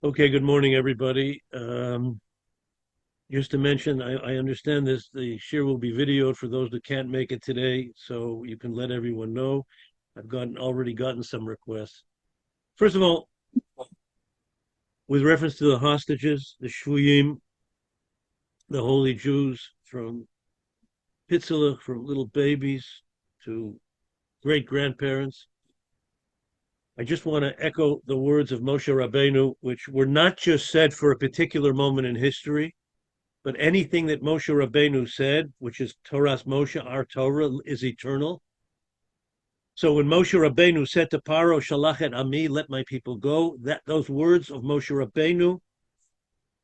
Okay, good morning, everybody. Just to mention, I understand this, the share will be videoed for those that can't make it today, so you can let everyone know. I've already gotten some requests. First of all, with reference to the hostages, the Shvuyim, the holy Jews, from Pitzilach, from little babies to great grandparents, I just want to echo the words of Moshe Rabbeinu, which were not just said for a particular moment in history, but anything that Moshe Rabbeinu said, which is Torah's Moshe, our Torah, is eternal. So when Moshe Rabbeinu said to Paro, Shalach et Ami, let my people go, those words of Moshe Rabbeinu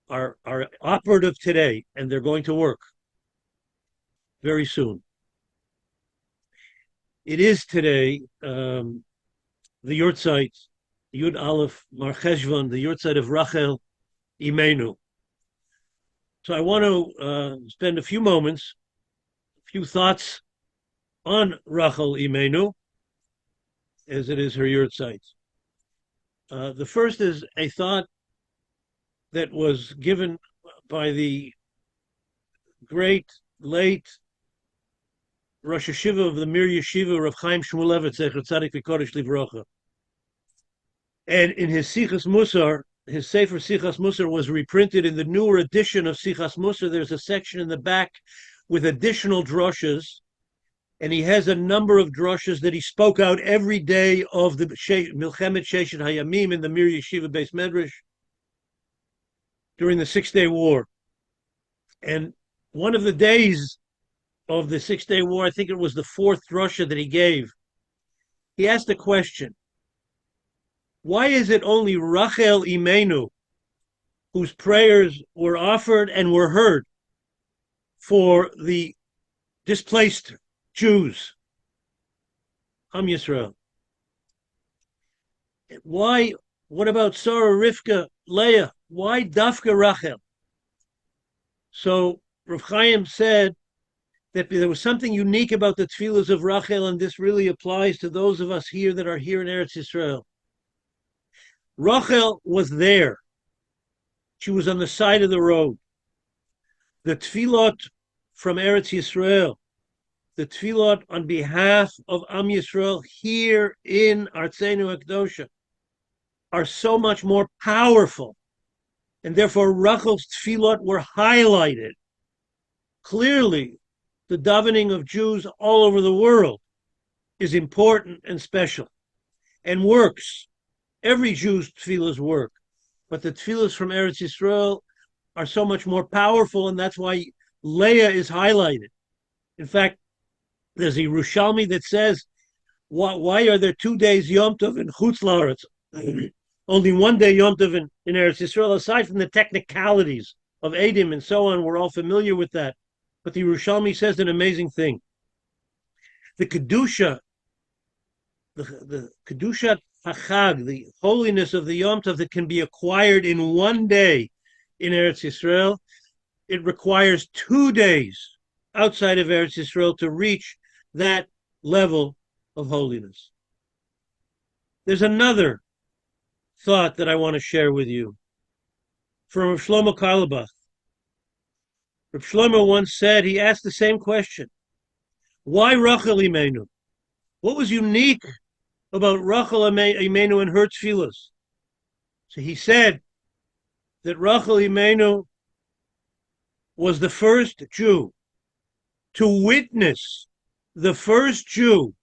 are operative today, and they're going to work very soon. It is today the Yurtzeit, Yud Aleph Mar Cheshvan, the Yurtzeit of Rachel Imeinu. So I want to spend a few moments, a few thoughts on Rachel Imeinu, as it is her Yurtzeit. The first is a thought that was given by the great, late Rosh Hashiva of the Mir Yeshiva, Rav Chaim Shmulevitz, Zecher Tzadik V'Kodesh Livrocha. And in his Sichas Musar, his Sefer Sichas Musar was reprinted in the newer edition of Sichas Musar. There's a section in the back with additional drushes, and he has a number of drushes that he spoke out every day of the Milchemet Sheshet Hayamim in the Mir Yeshiva Beis Medrash during the 6-Day War. And one of the days of the 6-Day War, I think it was the fourth drusha that he gave, he asked a question. Why is it only Rachel Imeinu, whose prayers were offered and were heard for the displaced Jews, OUIsrael? Why? What about Sarah, Rivka, Leah? Why Dafka Rachel? So Rav Chaim said that there was something unique about the tefillahs of Rachel, and this really applies to those of us here that are here in Eretz Yisrael. Rachel was there. She was on the side of the road. The tefillot from Eretz Yisrael, the tefillot on behalf of Am Yisrael here in Artzeinu Hakdosha, are so much more powerful, and therefore Rachel's tefillot were highlighted. Clearly, the davening of Jews all over the world is important and special, and works. Every Jew's tefillahs work, but the tefillahs from Eretz Yisrael are so much more powerful, and that's why Leah is highlighted. In fact, there's a Yerushalmi that says, why are there 2 days Yom Tov in Chutz La'aretz? Only 1 day Yom Tov in Eretz Yisrael, aside from the technicalities of Eidim and so on. We're all familiar with that. But the Yerushalmi says an amazing thing. The Kedusha, the Kedusha Hachag, the holiness of the Yom Tov that can be acquired in 1 day in Eretz Yisrael, it requires 2 days outside of Eretz Yisrael to reach that level of holiness. There's another thought that I want to share with you from Rav Shlomo Carlebach. Rav Shlomo once said, he asked the same question. Why Rachel Imeinu? What was unique about Rachel Imeinu and her tefillahs? So he said that Rachel Imeinu was the first Jew to witness the first Jew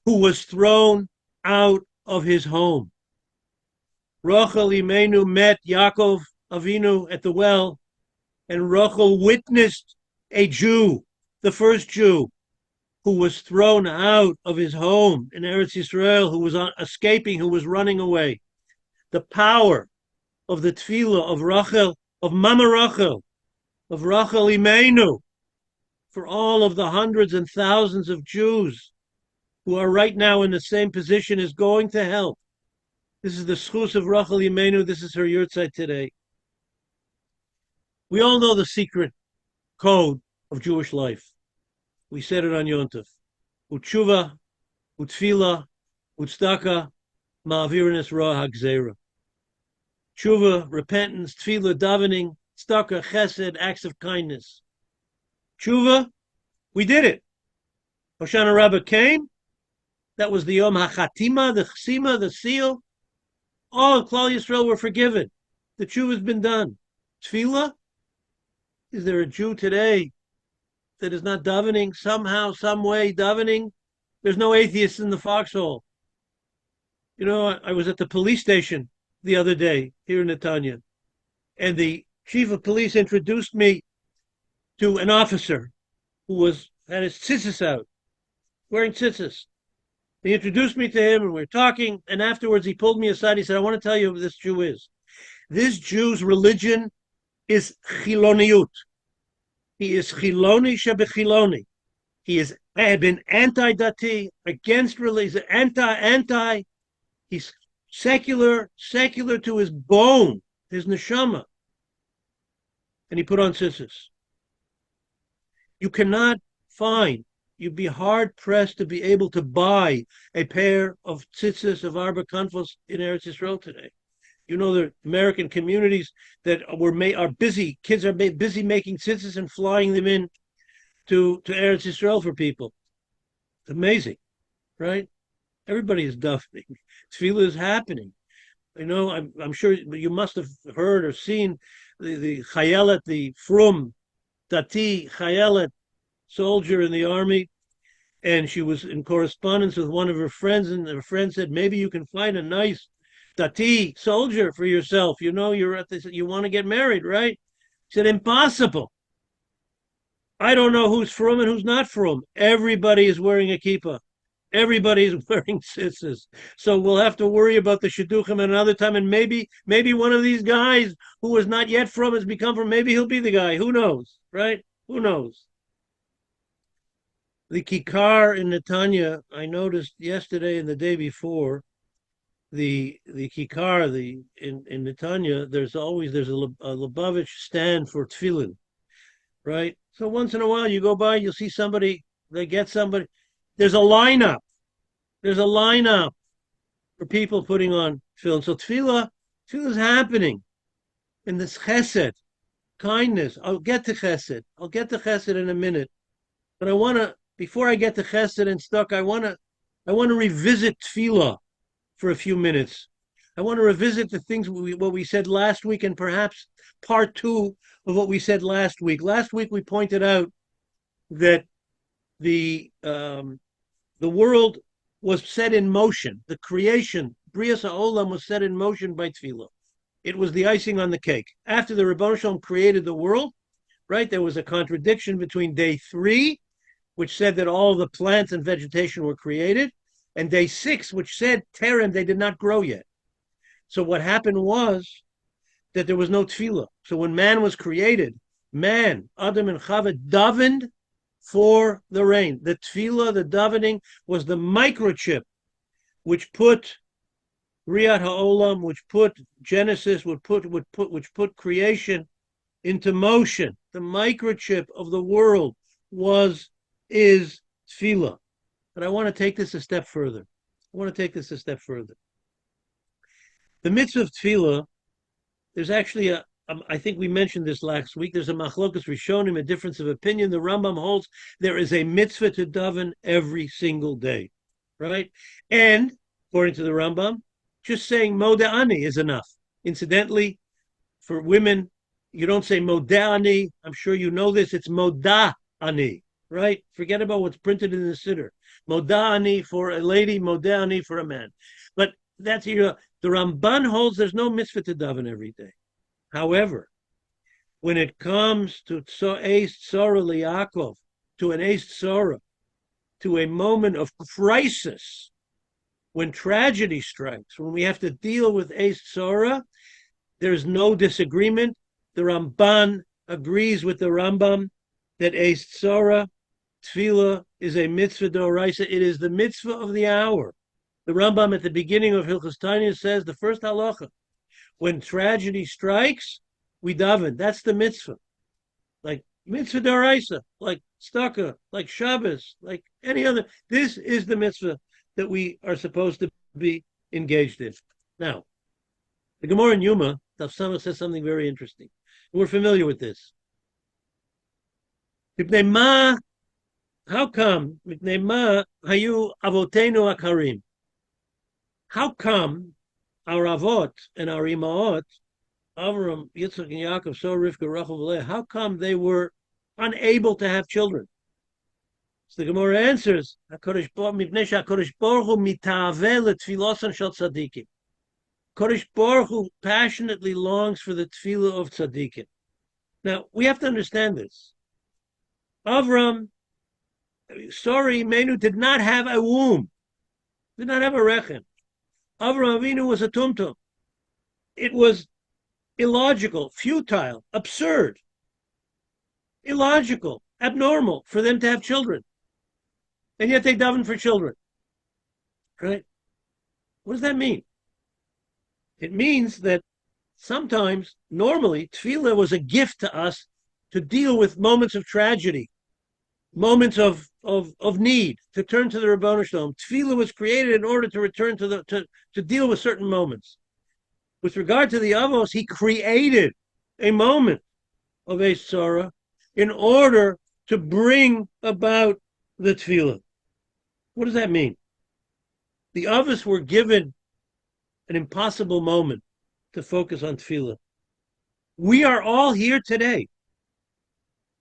who was thrown out of his home. Rachel Imeinu met Yaakov Avinu at the well, and Rachel witnessed a Jew, the first Jew, who was thrown out of his home in Eretz Yisrael, who was escaping, who was running away. The power of the tefillah of Rachel, of Mama Rachel, of Rachel Imeinu, for all of the hundreds and thousands of Jews who are right now in the same position, is going to help. This is the schus of Rachel Imeinu. This is her yurtzeit today. We all know the secret code of Jewish life. We said it on Yom Tov. U'tshuva, u'tefillah, u'tzedakah, ma'avirinus ra ha'gzeira. Teshuva, repentance, Tefillah, davening, Tzedakah, Chesed, acts of kindness. Teshuva, we did it. Hoshana Rabbah came. That was the Yom HaChatima, the Chesima, the seal. All of Klal Yisrael were forgiven. The Teshuva has been done. Tefillah, is there a Jew today that is not davening somehow, some way davening? There's no atheists in the foxhole. You know, I was at the police station the other day here in Netanya, and the chief of police introduced me to an officer who had his tzitzis out, wearing tzitzis. He introduced me to him, and we were talking, and afterwards he pulled me aside. He said, I want to tell you who this Jew is. This Jew's religion is chiloniut. He is chiloni shebechiloni. He has been anti-dati, against religion, anti. He's secular to his bone, his neshama. And he put on tzitzis. You cannot find, you'd be hard-pressed to be able to buy a pair of tzitzis of Arba Kanfos in Eretz Yisrael today. You know, the American communities that are busy, kids are busy making tzitzis and flying them in to Eretz Yisrael for people. It's amazing, right? Everybody is davening. Tefillah is happening. You know, I'm sure you must have heard or seen the chayelet, the frum, dati chayelet, soldier in the army, and she was in correspondence with one of her friends, and her friend said, maybe you can find a nice dati soldier for yourself. You know, you want to get married, right? She said, impossible. I don't know who's frum and who's not frum. Everybody is wearing a kippah. Everybody is wearing tzitzis. So we'll have to worry about the shidduchim another time, and maybe one of these guys who is not yet frum has become frum. Maybe he'll be the guy. Who knows, right? Who knows? The kikar in Netanya, I noticed yesterday and the day before, the kikar in Netanya, there's a Lubavitch stand for tefillin, right? So once in a while you go by, you'll see somebody, they get somebody. There's a lineup. There's a lineup for people putting on tefillin. So tefillah is happening in this chesed, kindness. I'll get to chesed in a minute. But before I get to chesed and stuck, I want to revisit tefillah for a few minutes. I want to revisit the things what we said last week, and perhaps part two of what we said last week. Last week we pointed out that the world was set in motion. The creation, Brias HaOlam, was set in motion by tefillah. It was the icing on the cake. After the Rebbeinu Shalom created the world, right, there was a contradiction between day 3, which said that all the plants and vegetation were created, and day 6, which said terem, they did not grow yet. So what happened was that there was no tefillah. So when man was created, man, Adam and Chava, davened for the rain. The tefillah, the davening, was the microchip which put Riyat HaOlam, which put Genesis, which put creation into motion. The microchip of the world is tefillah. But I want to take this a step further. The mitzvah of tefillah, there's actually I think we mentioned this last week, there's a machlokas rishonim, a difference of opinion. The Rambam holds there is a mitzvah to daven every single day, right? And according to the Rambam, just saying modeh ani is enough. Incidentally, for women, you don't say modeh ani. I'm sure you know this. It's modah ani, right? Forget about what's printed in the siddur. Modah ani for a lady, modeh ani for a man. But that's the Ramban holds there's no mitzvah to daven every day. However, when it comes to Eis Tzorah Liyaakov, to an Eis Tzorah, to a moment of crisis, when tragedy strikes, when we have to deal with Eis Tzorah, there's no disagreement. The Ramban agrees with the Rambam that Eis Tzorah, Tefillah, is a mitzvah d'oraisa. It is the mitzvah of the hour. The Rambam at the beginning of Hilchos Tanya says, the first halacha, when tragedy strikes, we daven. That's the mitzvah. Like mitzvah d'oraisa, like Tzedakah, like Shabbos, like any other. This is the mitzvah that we are supposed to be engaged in. Now, the Gemara in Yuma, Daf Samach says something very interesting. We're familiar with this. How come? Hayu avotenu akarim. How come our avot and our imaot, Avram, Yitzchak, and Yaakov, so Rivka, Rachel, Leah, how come they were unable to have children? So the Gemara answers, HaKadosh Baruch Hu mitaveh letfilosan shel tzadikim. Kadosh Baruch Hu passionately longs for the tefillah of tzadikim. Now, we have to understand this. Imeinu did not have a womb, did not have a rechem. Avram Avinu was a tumtum. It was illogical, futile, absurd, illogical, abnormal for them to have children. And yet they daven for children. Right? What does that mean? It means that sometimes, normally, tefillah was a gift to us to deal with moments of tragedy, moments of need, to turn to the Ribono Shel Olam. Tefillah was created in order to return to deal with certain moments. With regard to the Avos, he created a moment of Eis Tzara in order to bring about the Tefillah. What does that mean? The Avos were given an impossible moment to focus on Tefillah. We are all here today.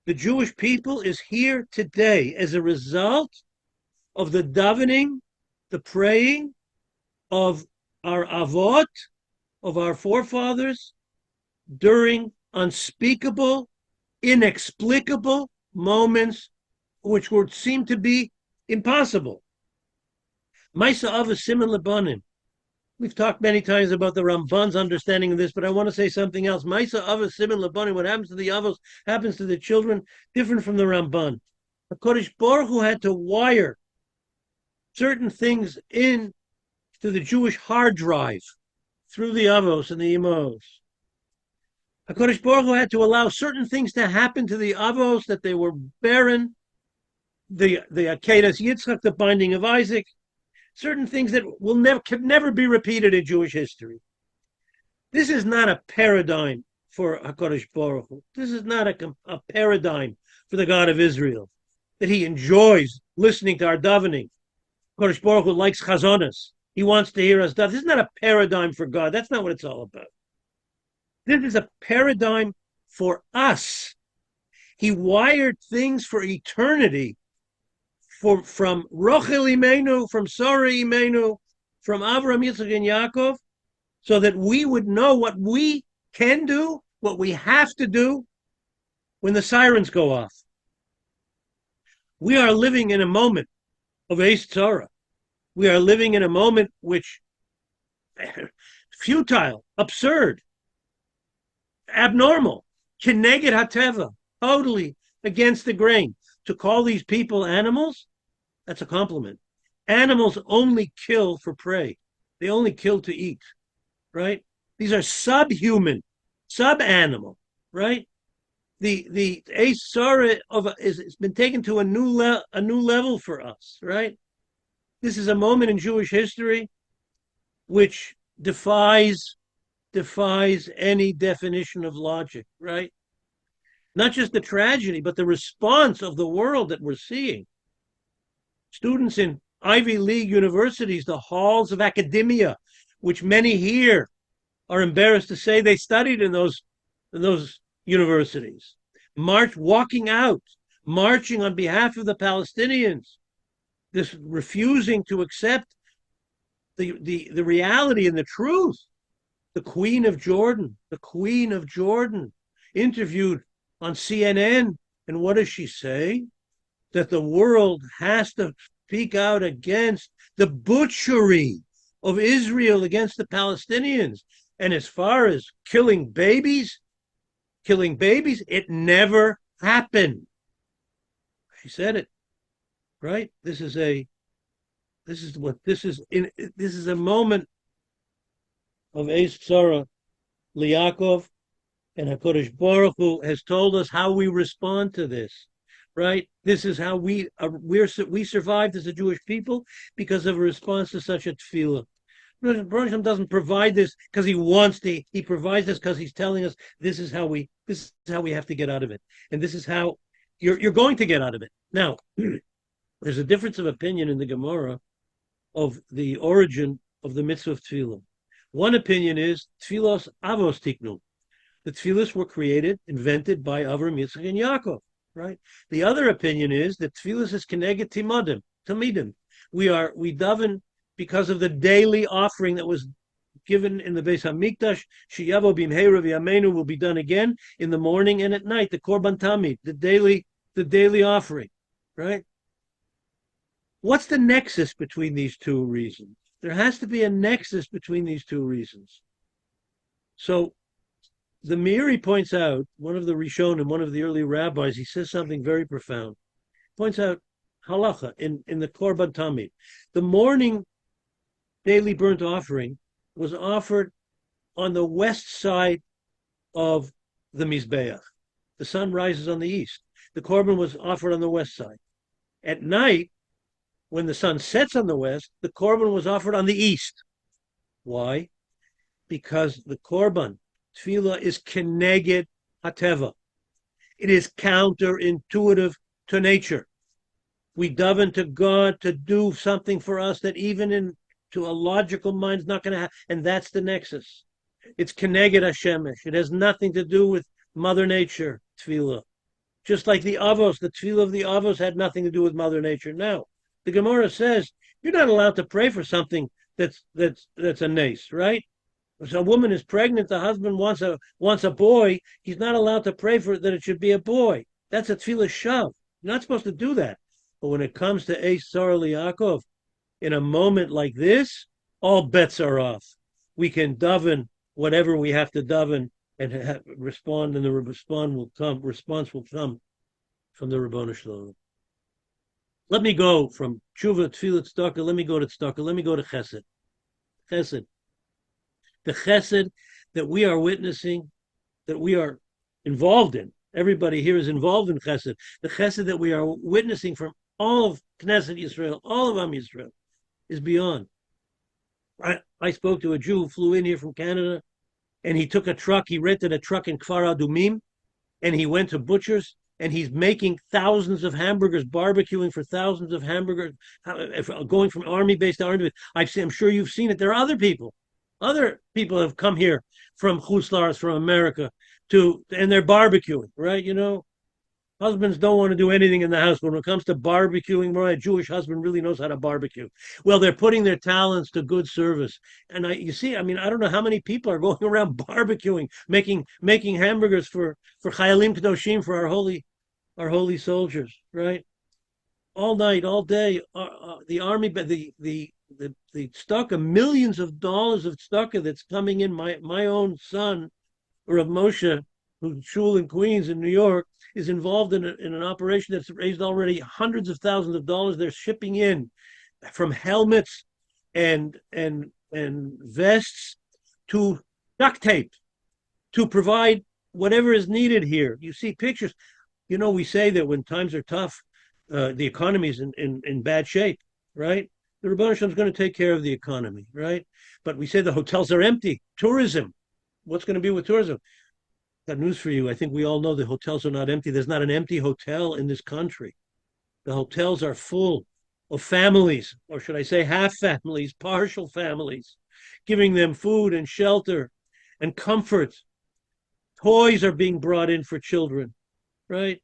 The Jewish people is here today as a result of the davening, the praying of our avot, of our forefathers, during unspeakable, inexplicable moments which would seem to be impossible. Maisa Avos Siman Lebanim. We've talked many times about the Ramban's understanding of this, but I want to say something else. Maisa Avos Siman Lebanim. What happens to the Avos happens to the children, different from the Ramban. HaKadosh Baruch Hu had to wire certain things in to the Jewish hard drive through the Avos and the Imos. HaKadosh Baruch Hu had to allow certain things to happen to the Avos, that they were barren, the Akedas Yitzchak, the binding of Isaac, certain things that can never be repeated in Jewish history. This is not a paradigm for HaKadosh Baruch Hu. This is not a paradigm for the God of Israel, that he enjoys listening to our davening. HaKadosh Baruch Hu likes chazonas. He wants to hear us daven. This is not a paradigm for God. That's not what it's all about. This is a paradigm for us. He wired things for eternity, from Rachel Imeinu, from Sarah Imeinu, from Avraham, Yitzchak, and Yaakov, so that we would know what we can do, what we have to do when the sirens go off. We are living in a moment of Eis Tzara. We are living in a moment which futile, absurd, abnormal, keneged hateva, totally against the grain. To call these people animals, that's a compliment. Animals only kill for prey. They only kill to eat, right? These are subhuman, sub-animal, right? The Eis Tzara has been taken to a new level for us, right? This is a moment in Jewish history which defies any definition of logic, right? Not just the tragedy, but the response of the world that we're seeing. Students in Ivy League universities, the halls of academia, which many here are embarrassed to say they studied in those universities, walking out, marching on behalf of the Palestinians, this refusing to accept the reality and the truth. The Queen of Jordan interviewed on CNN, and what does she say? That the world has to speak out against the butchery of Israel against the Palestinians. And as far as killing babies, it never happened. She said it, right? This is a moment of Eis Tzara Liyaakov. And HaKadosh Baruch Hu has told us how we respond to this, right? This is how we survived as a Jewish people, because of a response to such a tefillah. Baruch doesn't provide this because he wants to. He provides this because he's telling us this is how we have to get out of it, and this is how you're going to get out of it. Now, there's a difference of opinion in the Gemara of the origin of the mitzvah of tefillah. One opinion is tefillos avos tiknu. The tefillahs were created, invented by Avram, Yitzchak, and Yaakov. Right. The other opinion is that tefillahs is keneged tamidim. We daven because of the daily offering that was given in the Beis Hamikdash. Sheyavo b'mheira v'yameinu will be done again in the morning and at night. The korban tamid, the daily offering. Right. What's the nexus between these two reasons? There has to be a nexus between these two reasons. So the Meiri points out, one of the Rishonim, one of the early rabbis, he says something very profound. Points out halacha in the korban tamid. The morning daily burnt offering was offered on the west side of the Mizbeach. The sun rises on the east. The korban was offered on the west side. At night, when the sun sets on the west, the korban was offered on the east. Why? Because the korban, tefillah, is keneged hateva. It is counterintuitive to nature. We daven to God to do something for us that even to a logical mind is not going to happen, and that's the nexus. It's keneged Hashemesh. It has nothing to do with Mother Nature, tefillah. Just like the avos, the tefillah of the avos had nothing to do with Mother Nature. Now, the Gemara says you're not allowed to pray for something that's a nace, right? If a woman is pregnant, the husband wants a boy, he's not allowed to pray for it that it should be a boy. That's a tefillah shav. You're not supposed to do that. But when it comes to Eis Sar Yaakov, in a moment like this, all bets are off. We can daven whatever we have to daven and respond, and the response will come from the Ribono Shel Olam. Let me go from Teshuva, Tefillah, Tzedakah. Let me go to Tzedakah. Let me go to Chesed. Chesed. The Chesed that we are witnessing, that we are involved in. Everybody here is involved in Chesed. The Chesed that we are witnessing from all of Knesset Yisrael, all of Am Yisrael, is beyond. I spoke to a Jew who flew in here from Canada, and he took a truck. He rented a truck in Kfar Adumim, and he went to butchers, and he's making thousands of hamburgers, barbecuing for thousands of hamburgers, going from army base to army base. I'm sure you've seen it. There are other people have come here from Chutz La'aretz, from America, and they're barbecuing, right? You know, husbands don't want to do anything in the house, but when it comes to barbecuing, a Jewish husband really knows how to barbecue. Well, they're putting their talents to good service. And I don't know how many people are going around barbecuing, making hamburgers for Chayalim Kedoshim, for our holy soldiers, right? All night, all day, the army, the tzedakah, millions of dollars of tzedakah that's coming in. My own son, Rav Moshe, who's shul in Queens in New York, is involved in an operation that's raised already hundreds of thousands of dollars. They're shipping in from helmets and vests to duct tape to provide whatever is needed here. You see pictures. You know, we say that when times are tough, the economy is in bad shape, right? The Rebbeinu Shalom is going to take care of the economy, right? But we say the hotels are empty. Tourism. What's going to be with tourism? Got news for you. I think we all know the hotels are not empty. There's not an empty hotel in this country. The hotels are full of families, or should I say half families, partial families, giving them food and shelter and comfort. Toys are being brought in for children, right?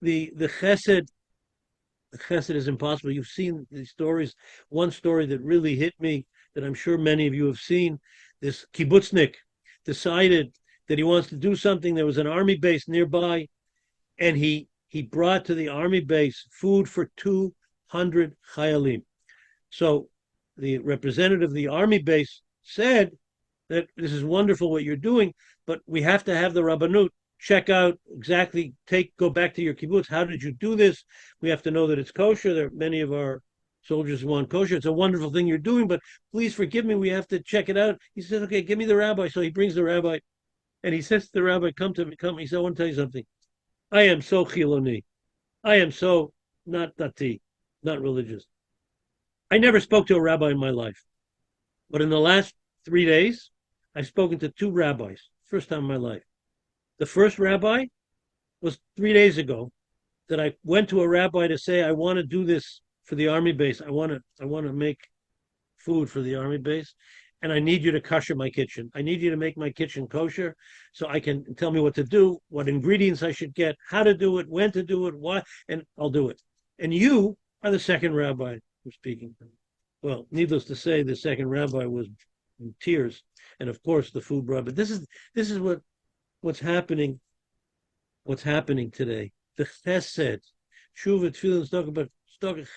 The chesed is impossible. You've seen these stories. One story that really hit me, that I'm sure many of you have seen, this kibbutznik decided that he wants to do something. There was an army base nearby, and he brought to the army base food for 200 chayalim. So the representative of the army base said that this is wonderful what you're doing, but we have to have the Rabbanut check out exactly, go back to your kibbutz. How did you do this? We have to know that it's kosher. There are many of our soldiers who want kosher. It's a wonderful thing you're doing, but please forgive me. We have to check it out. He says, okay, give me the rabbi. So he brings the rabbi, and he says to the rabbi, come to me, come. He said, I want to tell you something. I am so chiloni. I am so not dati, not religious. I never spoke to a rabbi in my life. But in the last 3 days, I've spoken to 2 rabbis, first time in my life. The first rabbi was 3 days ago that I went to a rabbi to say, I want to do this for the army base. I want to make food for the army base, and I need you to kosher my kitchen. I need you to make my kitchen kosher so I can tell me what to do, what ingredients I should get, how to do it, when to do it, why, and I'll do it. And you are the second rabbi who's speaking. Well, needless to say, the second rabbi was in tears, and of course the food brought. But this is what's happening. What's happening today? The chesed, Teshuva, Tefillah, talk about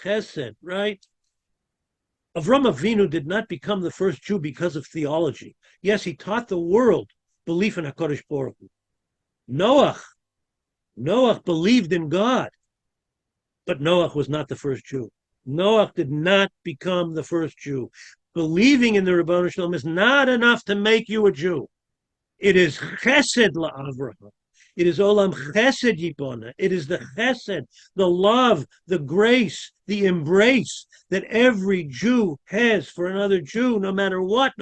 chesed, right? Avram Avinu did not become the first Jew because of theology. Yes, he taught the world belief in HaKadosh Baruch Hu. Noah believed in God, but Noah was not the first Jew. Noah did not become the first Jew. Believing in the Ribono Shel Olam is not enough to make you a Jew. It is chesed la'Avraham. It is olam chesed yipona. It is the chesed, the love, the grace, the embrace that every Jew has for another Jew, no matter what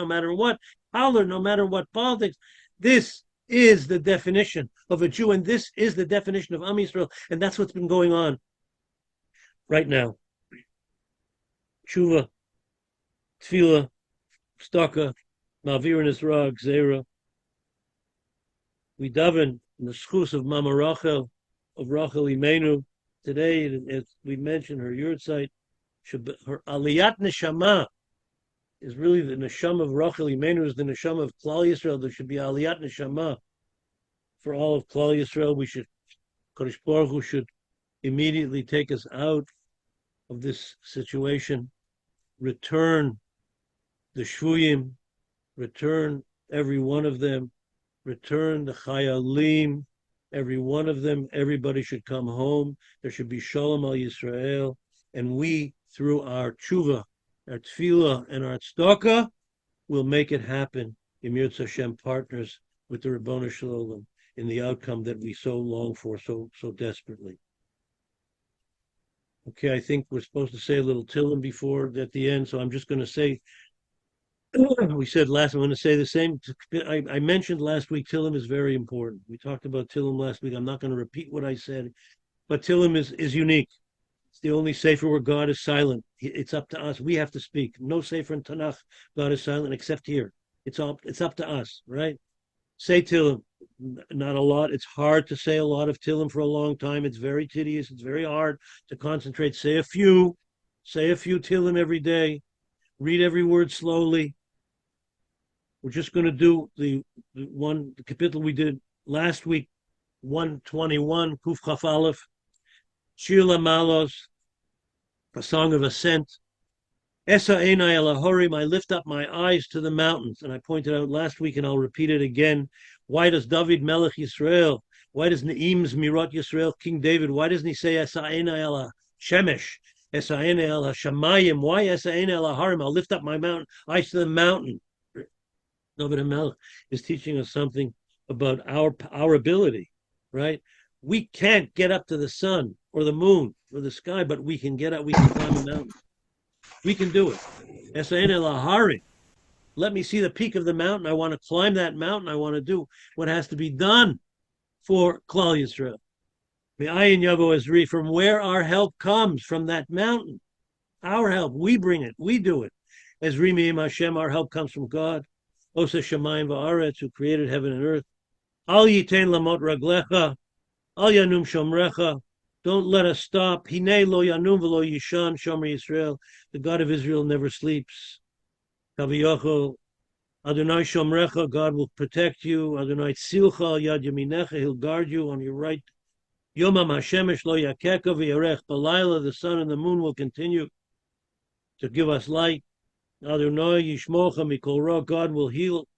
color, no matter what politics. This is the definition of a Jew, and this is the definition of OUisrael, and that's what's been going on right now. Teshuva, Tefillah, Tzedakah, Ma'avir Nisra, Gzeira. We daven in the schus of Mama Rachel, of Rachel Imeinu. Today, as we mentioned, her yurtzeit, her aliyat neshama is really the neshama of Rachel Imeinu, is the neshama of Klal Yisrael. There should be aliyat neshama for all of Klal Yisrael. Kadosh Baruch Hu should immediately take us out of this situation, return the shvuyim, return every one of them, return the chayalim, every one of them. Everybody should come home. There should be shalom al Yisrael, and we, through our tshuva, our tefillah, and our tzedakah, will make it happen. Yirtzeh Hashem, partners with the Ribono Shel Olam in the outcome that we so long for, so desperately. Okay, I think we're supposed to say a little Tillim before at the end, so I'm just going to say, we said last, I'm going to say the same. I mentioned last week, Tillim is very important. We talked about Tillim last week. I'm not going to repeat what I said, but Tillim is unique. It's the only sefer where God is silent. It's up to us. We have to speak. No sefer in Tanakh, God is silent, except here. It's up to us, right? Say Tillim. Not a lot. It's hard to say a lot of Tillim for a long time. It's very tedious. It's very hard to concentrate. Say a few Tillim every day. Read every word slowly. We're just going to do the capital we did last week, 121, Kuf Chaf Aleph, Shir Malos, a song of ascent. Esa Einai El Ahorim, I lift up my eyes to the mountains. And I pointed out last week, and I'll repeat it again. Why does David Melech Yisrael, why does Ne'im Zmirot Yisrael, King David, why doesn't he say Esa Einai El Shemesh, Esa Einai El Shamayim, why Esa Einai El Ahorim, I'll lift up my mountain, eyes to the mountain. David Melech is teaching us something about our ability, right? We can't get up to the sun or the moon or the sky, but we can get up, we can climb a mountain. We can do it. Esa Einai El Ahorim. Let me see the peak of the mountain. I want to climb that mountain. I want to do what has to be done for Klal Yisrael. Me'ayin yavo ezri, from where our help comes, from that mountain. Our help, we bring it, we do it. Ezri me'im Hashem, our help comes from God. Osa shamayim va'aretz, who created heaven and earth. Al yitein lamot raglecha, al yanum shomrecha. Don't let us stop. Hinei lo yanum v'lo yishan, shomer Yisrael. The God of Israel never sleeps. Kaviyocho, Adonai Shomrecha, God will protect you. Adonai Tzilcha, Yad Yaminecha, He'll guard you on your right. Yomam Hashemesh lo yakeka v'yarech. Balayla, the sun and the moon will continue to give us light. Adonai Yishmocha mikol ra, God will heal,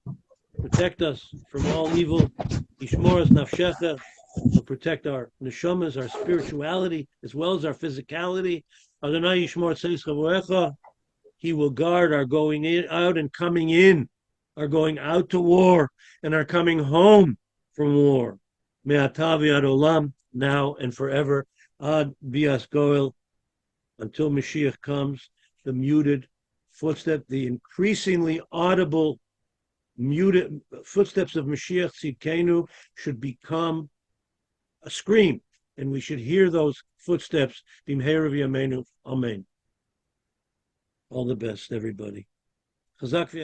protect us from all evil. Yishmor es nafshecha, will protect our neshamas, our spirituality, as well as our physicality. Adonai Yishmor tzeis chavorecha. He will guard our going in, out and coming in, our going out to war and our coming home from war. Me'ata v'ad olam, now and forever. Ad bias goel, until Mashiach comes, the muted footstep, the increasingly audible muted footsteps of Mashiach Tzidkenu should become a scream, and we should hear those footsteps. B'mheira v'yameinu, amen. All the best, everybody. Chazak